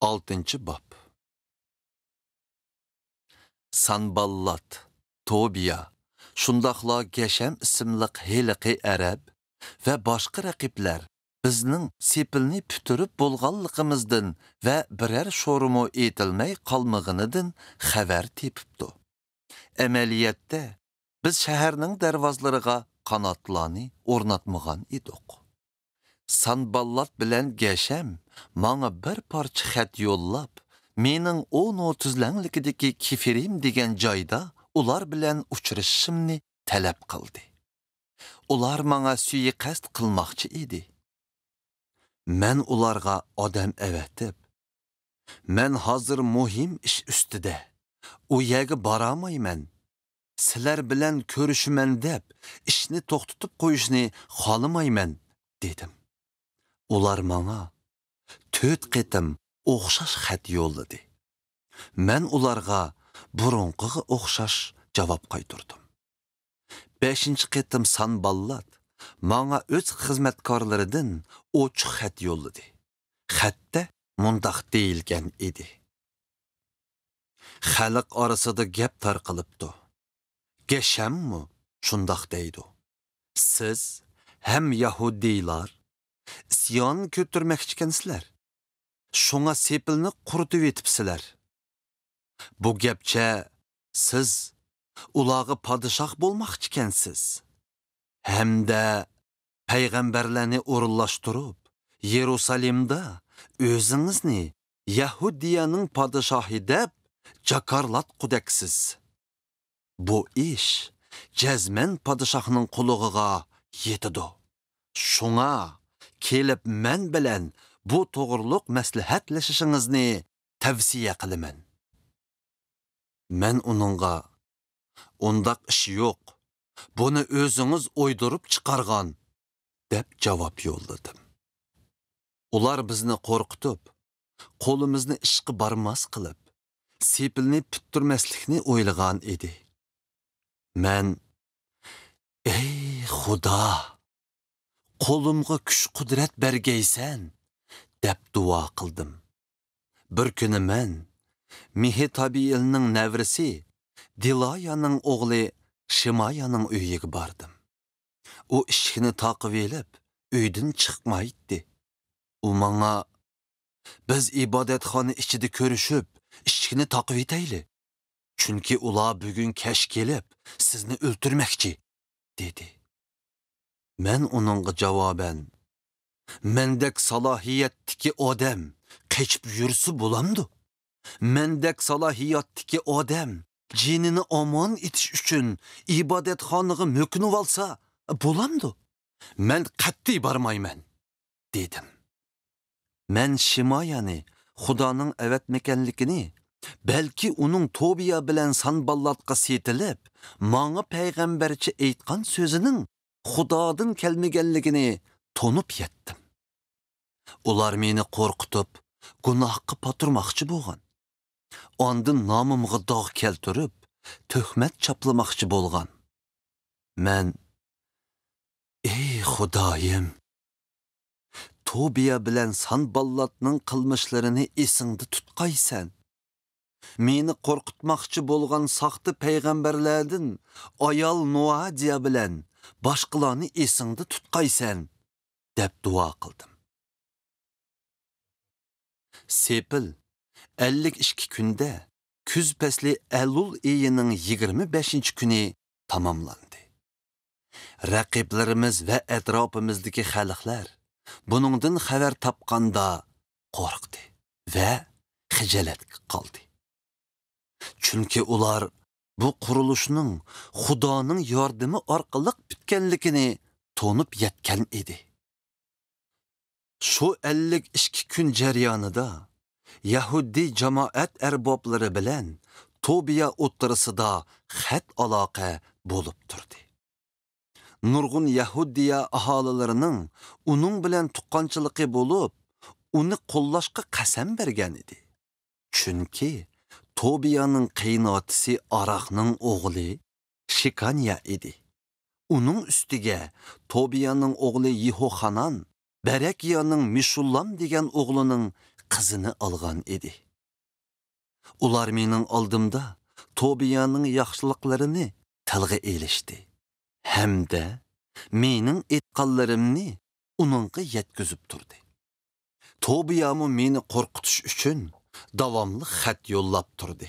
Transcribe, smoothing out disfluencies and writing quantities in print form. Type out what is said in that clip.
6 bob. Sanballat, Tobiya, shundaqla Geshem ismliq heliqi Arab va boshqa raqiblar bizning sepilni puturib bo'lganligimizdan va birer shorumu etilmay qolmag'inidan xabar tepibdi. Amaliyatda biz shaharning darvozlariga qanotlarni o'rnatmagan edik. Sanballat bilan Geshem manga bir parcha xat yo'llab, mening 10-30langlikidagi Kifirim degan joyda ular bilan uchrashishimni talab qildi. Ular manga suiqasd qilmoqchi edi. Men ularga odam avatib, men hozir muhim ish ustida, u yerga boramayman. Sizlar bilan ko'rishiman deb ishni to'xtatib qo'yishni xohlamayman dedim. Ular manga 4 qitim o'xshash xat yo'lladi. Men ularga burunqiga o'xshash javob qaytardim. 5 qitim Sanballat manga o'z xizmatkorlaridan ochiq xat yo'lladi. Xatda mundaq deyilgan edi. Xalq orasida gap tarqalibdi. Geshammi shundaq deydi. Siz ham Yahudiylar isyon ko'tarmoqchikansizlar. Şuna sepilni quritib etibsizlar. Bu gapcha siz ulağı padişah bo'lmoqchikansiz. Hamda payg'ambarlarni o'rinlashtirib, Yerusalimda o'zingizni Yahudiyaning padişahı deb jakarlatqudaksiz. Bu ish jazman padişahning qulug'iga yetidi. Şuna kelib men bilan bu to'g'riliq maslahatlashishingizni tavsiya qilaman. Men uningga undaq ish yo'q. Buni o'zingiz o'ydirib chiqargan deb javob yo'lladim. Ular bizni qo'rqitib, qo'limizni ishqi barmas qilib, sepilni tutturmaslikni o'ylagan edi. Men ey Xudo, qo'limga kuch-qudrat bergaysan deb duo qildim. Bir kuni men Mehetabielning navrisi Dilayaning o'g'li Shimayaning uyiga bordim. U ishini taqib elib, uydan chiqmaydi. U menga biz ibodatxona ichida ko'rishib, ishini taqib etayli. Chunki ular bugun kech kelib sizni o'ltirmoqchi dedi. Men uningga javoban mendek salohiyatdagi odam qechib yursa bo'lamdi. Mendek salohiyatdagi odam jinini omon etish uchun ibodatxonaga mo'kinib olsa bo'lamdi. Men qat'iy bormayman dedim. Men Shimayani Xudoning avatmaganligini, balki uning Tobiya bilan Sanballatga setilib, menga payg'ambarcha aytgan so'zining Xudodan kelmaganligini tonib yetdim. Ular meni qo'rqitib, gunohga paturmoqchi bo'lgan. Ondan nomimga dog' keltirib, tuhmat chaplamoqchi bo'lgan. Men ey Xudoyim, Tobiya bilan Sanballatning qilmishlarini esingda tutqaysan. Meni qo'rqitmoqchi bo'lgan saxta payg'ambarlardan ayol Nuadiya bilan boshqalarni esingda tutqaysan deb duo qildim. Sepil 52 kunda kuz fasli Elul oyining 25-kuni tamomlandi. Raqiblarimiz va atrofimizdagi xalqlar buningdan xabar topganda qo'rqdi va xijolat qoldi. Chunki ular bu qurilishning Xudoning yordami orqali bitganligini tonib yetgan edi. Şu 52 kun jarayonida Yahudi jamoat arboblari bilan Tobiya o'ttirisida xat aloqa bo'lib turdi. Nurg'un Yahudiya aholilarining uning bilan tuqqanchiligi bo'lib, uni qo'llashga qasam bergan edi. Chunki Tobiyaning qiynotisi Araqning o'g'li Shikanya edi. Uning ustiga Tobiyaning o'g'li Yehohanan Barakiyaning Mishullam degan o'g'lining qizini algan edi. Ular mening oldimda Tobiyaning yaxshiliklarini tilga elishdi. Hamda mening etqanlarimni uningga yetkazib turdi. Tobiyamu meni qo'rqitish uchun davomli xat yo'llab turdi.